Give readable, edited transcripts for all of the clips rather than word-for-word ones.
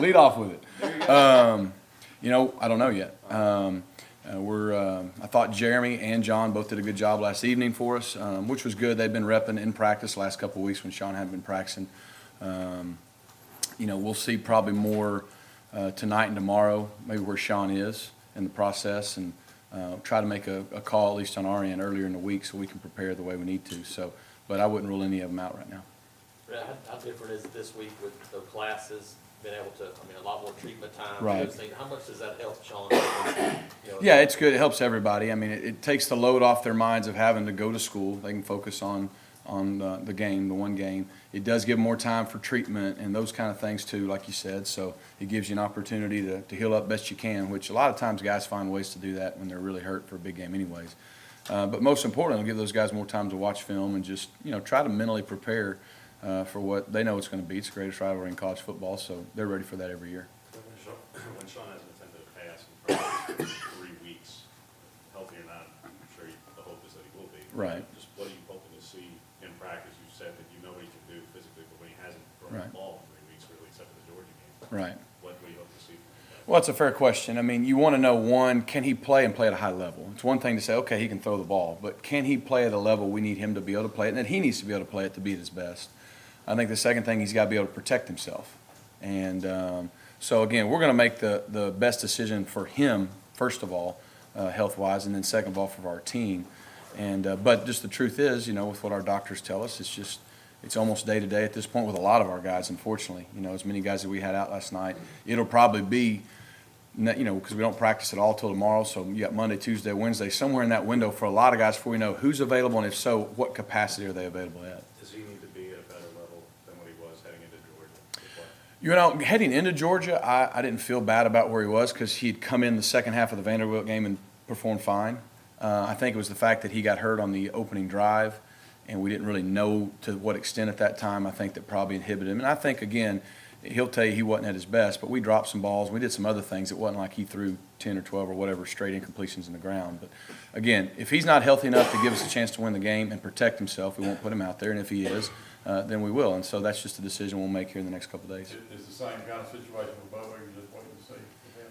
Lead off with it. I don't know yet. I thought Jeremy and John both did a good job last evening for us, which was good. They've been repping in practice the last couple of weeks when Sean hadn't been practicing. We'll see probably more tonight and tomorrow, maybe where Sean is in the process, and try to make a call, at least on our end, earlier in the week so we can prepare the way we need to. But I wouldn't rule any of them out right now. How different is it this week with the classes, being able to, a lot more treatment time? Right. Those things. How much does that help, Sean? Yeah, it's good. It helps everybody. It takes the load off their minds of having to go to school. They can focus on the game, the one game. It does give more time for treatment and those kind of things too, like you said. So it gives you an opportunity to heal up best you can, which a lot of times guys find ways to do that when they're really hurt for a big game anyways. But most importantly, it'll give those guys more time to watch film and just, try to mentally prepare for what they know it's going to be. It's the greatest rivalry in college football, so they're ready for that every year. When Sean hasn't attended a pass in probably 3 weeks, healthy or not, I'm sure the hope is that he will be. Right. Just what are you hoping to see in practice? You said that you know what he can do physically, but when he hasn't thrown the ball in 3 weeks, really, except for the Georgia game, Right. what do you hope to see from him? Well, that's a fair question. You want to know, one, can he play and play at a high level? It's one thing to say, okay, he can throw the ball, but can he play at a level we need him to be able to play it, and that he needs to be able to play it to be at his best? I think the second thing, he's got to be able to protect himself. And so, again, we're going to make the best decision for him, first of all, health-wise, and then second of all for our team. But just the truth is, with what our doctors tell us, it's almost day-to-day at this point with a lot of our guys, unfortunately. As many guys that we had out last night. It'll probably be, because we don't practice at all till tomorrow, so you got Monday, Tuesday, Wednesday, somewhere in that window for a lot of guys before we know who's available, and if so, what capacity are they available at. Does he need to be at a better level than what he was heading into Georgia? Heading into Georgia, I didn't feel bad about where he was because he'd come in the second half of the Vanderbilt game and performed fine. I think it was the fact that he got hurt on the opening drive, and we didn't really know to what extent at that time. I think that probably inhibited him. And I think, again, he'll tell you he wasn't at his best, but we dropped some balls. We did some other things. It wasn't like he threw 10 or 12 or whatever straight incompletions in the ground. But, again, if he's not healthy enough to give us a chance to win the game and protect himself, we won't put him out there. And if he is, then we will. And so that's just a decision we'll make here in the next couple of days. Is the same kind of situation with Butler? You're just waiting to see?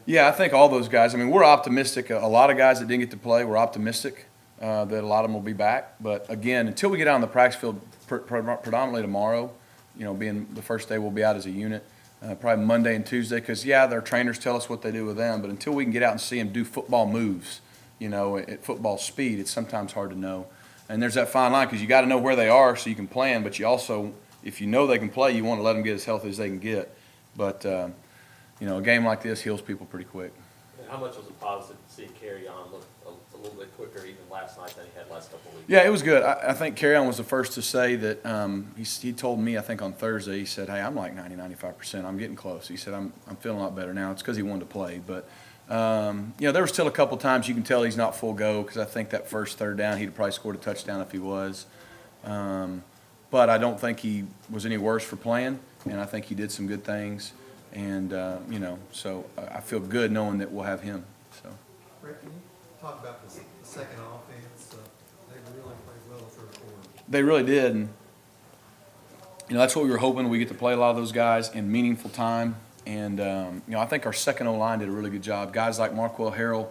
Yeah, I think all those guys. We're optimistic. A lot of guys that didn't get to play, we're optimistic that a lot of them will be back. But, again, until we get out on the practice field predominantly tomorrow, being the first day we'll be out as a unit, probably Monday and Tuesday, because, their trainers tell us what they do with them. But until we can get out and see them do football moves, at football speed, it's sometimes hard to know. And there's that fine line because you got to know where they are so you can plan. But you also, if you know they can play, you want to let them get as healthy as they can get. But, a game like this heals people pretty quick. And how much was it positive to see Carion look a little bit quicker even last night than he had last couple of weeks? Yeah, it was good. I think Carion was the first to say that he told me, I think on Thursday, he said, hey, I'm like 90-95%. I'm getting close. He said, I'm feeling a lot better now. It's because he wanted to play. But, there were still a couple times you can tell he's not full go because I think that first third down, he'd probably scored a touchdown if he was. But I don't think he was any worse for playing, and I think he did some good things. And, so I feel good knowing that we'll have him. So. Rick, can you talk about the second offense? They really played well the third quarter. They really did. And, that's what we were hoping. We get to play a lot of those guys in meaningful time. And, I think our second O-line did a really good job. Guys like Marquell Harrell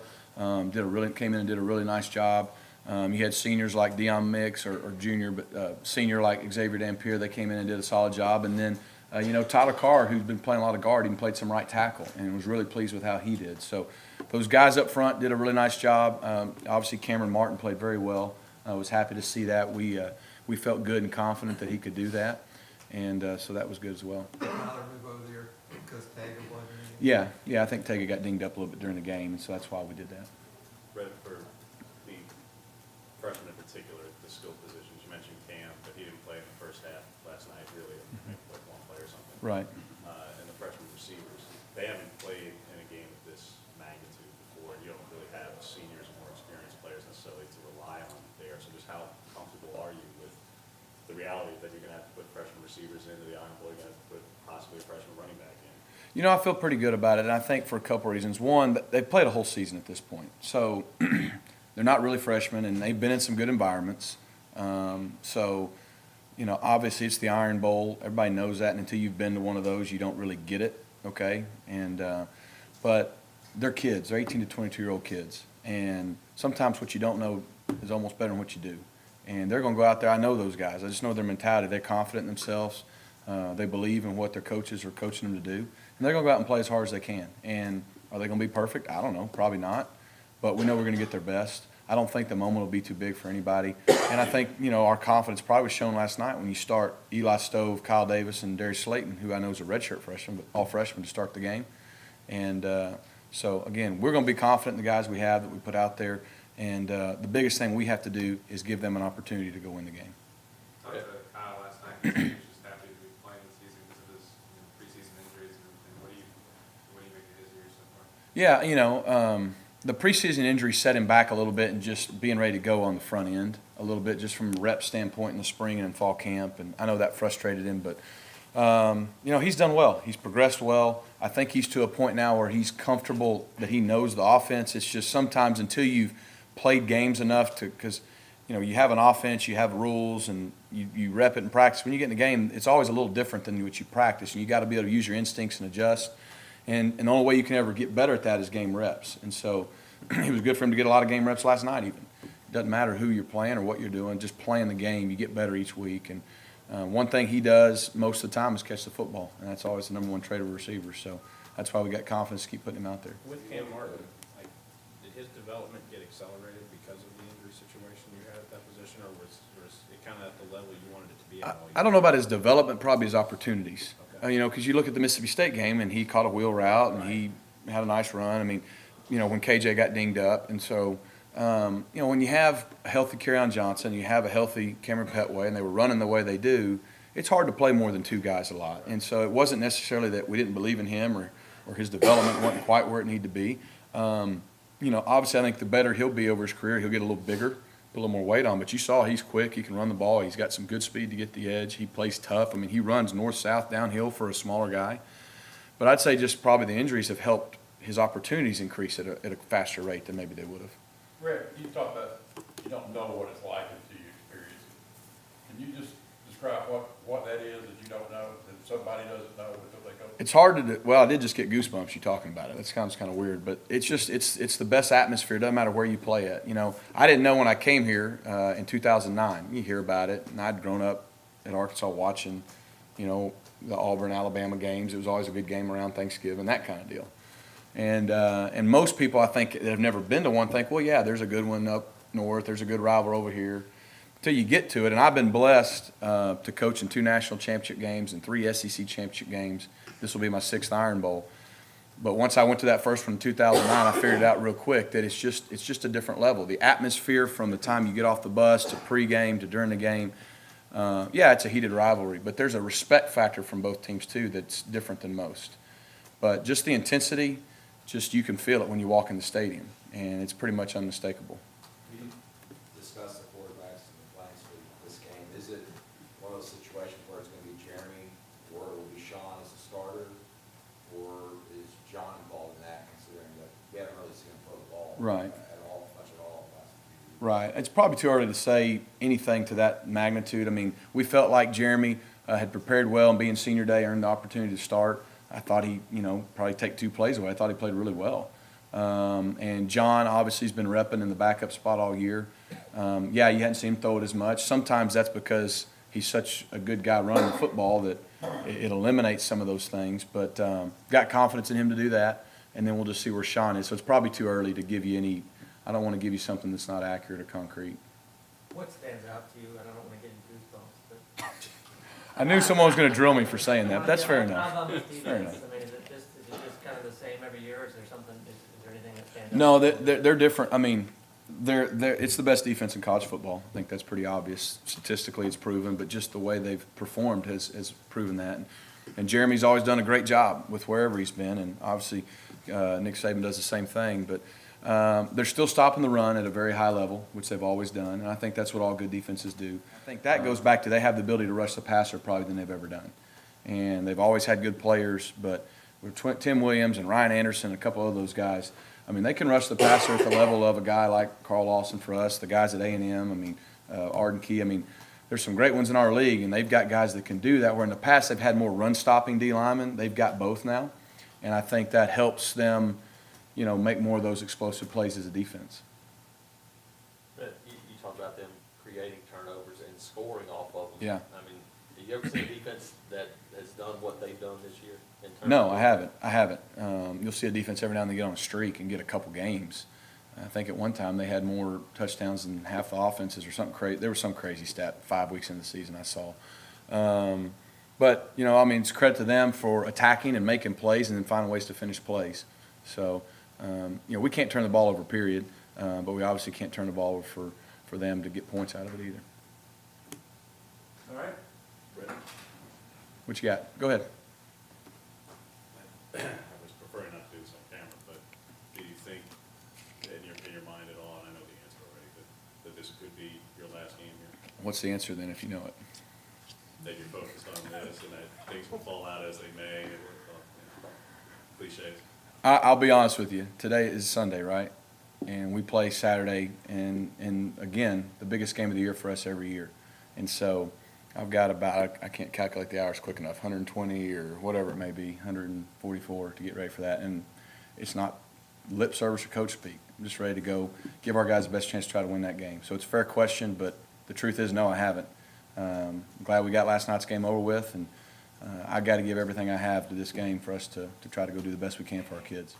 came in and did a really nice job. You had seniors like Deion Mix or junior, but senior like Xavier Dampier. They came in and did a solid job. And then, Tyler Carr, who's been playing a lot of guard, even played some right tackle and was really pleased with how he did. So those guys up front did a really nice job. Obviously, Cameron Martin played very well. I was happy to see that. We felt good and confident that he could do that. And so that was good as well. Did Tyler move over there because Tager wasn't in? Yeah, I think Tager got dinged up a little bit during the game, and so that's why we did that. Rhett, for the freshmen in particular, the skill positions, you mentioned Cam, but he didn't play in the first half last night, really, maybe like one play or something. Right. And the freshman receivers, they haven't played in a game of this magnitude before. You don't really have seniors and more experienced players necessarily to rely on there. So just how comfortable are you with the reality that you're going to have to put freshman receivers into the Iron Bowl, you're going to have to put possibly a freshman running back in? I feel pretty good about it, and I think for a couple of reasons. One, they've played a whole season at this point. So they're not really freshmen, and they've been in some good environments. Obviously it's the Iron Bowl. Everybody knows that, and until you've been to one of those, you don't really get it, okay? And but they're kids. They're 18 to 22-year-old kids. And sometimes what you don't know is almost better than what you do. And they're going to go out there. I know those guys. I just know their mentality. They're confident in themselves. They believe in what their coaches are coaching them to do. And they're going to go out and play as hard as they can. And are they going to be perfect? I don't know. Probably not. But we know we're going to get their best. I don't think the moment will be too big for anybody. And I think, our confidence probably was shown last night when you start Eli Stove, Kyle Davis, and Darius Slayton, who I know is a redshirt freshman, but all freshmen to start the game. And so, again, we're going to be confident in the guys we have that we put out there. And the biggest thing we have to do is give them an opportunity to go win the game. Talked to Kyle last night. He was just happy to be playing this season because of his preseason injuries. And what do you make of his year so far? Yeah, the preseason injury set him back a little bit and just being ready to go on the front end a little bit, just from a rep standpoint in the spring and in fall camp. And I know that frustrated him, but he's done well. He's progressed well. I think he's to a point now where he's comfortable that he knows the offense. It's just sometimes until you've played games enough to, because you have an offense, you have rules, and you rep it in practice. When you get in the game, it's always a little different than what you practice, and you got to be able to use your instincts and adjust. And the only way you can ever get better at that is game reps. And so it was good for him to get a lot of game reps last night even. It doesn't matter who you're playing or what you're doing, just playing the game, you get better each week. And one thing he does most of the time is catch the football, and that's always the number one trait of a receiver. So that's why we got confidence to keep putting him out there. With Cam Martin, did his development get accelerated because of the injury situation you had at that position, or was it kind of at the level you wanted it to be at all year? I don't know about his development, probably his opportunities. Okay. Because you look at the Mississippi State game, and he caught a wheel route, and he had a nice run. I mean, when KJ got dinged up. And so, when you have a healthy Carion Johnson, you have a healthy Cameron Petway, and they were running the way they do, it's hard to play more than two guys a lot. And so it wasn't necessarily that we didn't believe in him or his development wasn't quite where it needed to be. Obviously I think the better he'll be over his career, he'll get a little bigger, put a little more weight on. But you saw he's quick. He can run the ball. He's got some good speed to get the edge. He plays tough. I mean, he runs north-south downhill for a smaller guy. But I'd say just probably the injuries have helped his opportunities increase at a faster rate than maybe they would have. Rhett, you talk about you don't know what it's like until you experience it. Can you just describe what that is that you don't know, that somebody doesn't know until they go? It's hard to do. Well, I did just get goosebumps you talking about it. That sounds kind of weird, but it's the best atmosphere. It doesn't matter where you play at. I didn't know when I came here in 2009. You hear about it, and I'd grown up at Arkansas watching, the Auburn, Alabama games. It was always a good game around Thanksgiving, that kind of deal. And most people, I think, that have never been to one think, well, yeah, there's a good one up north. There's a good rival over here. Until you get to it, and I've been blessed to coach in 2 national championship games and 3 SEC championship games. This will be my 6th Iron Bowl. But once I went to that first one in 2009, I figured out real quick that it's just a different level. The atmosphere from the time you get off the bus to pregame to during the game, it's a heated rivalry. But there's a respect factor from both teams, too, that's different than most. But just the intensity, you can feel it when you walk in the stadium, and it's pretty much unmistakable. You discussed the quarterbacks and the blanks for this game. Is it one of those situations where it's going to be Jeremy or it will be Sean as a starter, or is John involved in that, considering that we haven't really seen him throw the ball Right. much at all last few years? Right. It's probably too early to say anything to that magnitude. I mean, we felt like Jeremy had prepared well, and being senior day earned the opportunity to start. I thought he, probably take 2 plays away. I thought he played really well. And John obviously has been repping in the backup spot all year. You hadn't seen him throw it as much. Sometimes that's because he's such a good guy running the football that it eliminates some of those things. But got confidence in him to do that, and then we'll just see where Sean is. So it's probably too early to give you any – I don't want to give you something that's not accurate or concrete. What stands out to you? I don't want to get in goosebumps, but. I knew someone was going to drill me for saying that, but that's fair How's enough. on this defense? Fair enough. I mean, is it just kind of the same every year, or is there something, is there anything that stands out? No, they're different. I mean, it's the best defense in college football. I think that's pretty obvious. Statistically, it's proven, but just the way they've performed has proven that. And Jeremy's always done a great job with wherever he's been, and obviously Nick Saban does the same thing. But they're still stopping the run at a very high level, which they've always done, and I think that's what all good defenses do. I think that goes back to they have the ability to rush the passer probably than they've ever done. And they've always had good players, but with Tim Williams and Ryan Anderson and a couple of those guys, I mean, they can rush the passer at the level of a guy like Carl Lawson for us, the guys at A&M, I mean, Arden Key. I mean, there's some great ones in our league, and they've got guys that can do that, where in the past they've had more run-stopping D linemen. They've got both now. And I think that helps them, make more of those explosive plays as a defense. But you talked about them creating turnovers and scoring off of them. Yeah. I mean, have you ever seen a defense that has done what they've done this year? In terms No, of- I haven't. You'll see a defense every now and then get on a streak and get a couple games. I think at one time they had more touchdowns than half the offenses or something crazy. There was some crazy stat 5 weeks into the season I saw. But, it's credit to them for attacking and making plays and then finding ways to finish plays. So, we can't turn the ball over, period. But we obviously can't turn the ball over for them to get points out of it either. All right. Brett? What you got? Go ahead. I was preferring not to do this on camera, but do you think, in your mind at all, and I know the answer already, that this could be your last game here? What's the answer then if you know it? That you're focused on this and that things will fall out as they may, and cliches? I'll be honest with you. Today is Sunday, right? And we play Saturday, and again, the biggest game of the year for us every year. And so I've got about, I can't calculate the hours quick enough, 120 or whatever it may be, 144 to get ready for that. And it's not lip service or coach speak. I'm just ready to go give our guys the best chance to try to win that game. So it's a fair question, but the truth is, no, I haven't. I'm glad we got last night's game over with, and I got to give everything I have to this game for us to try to go do the best we can for our kids.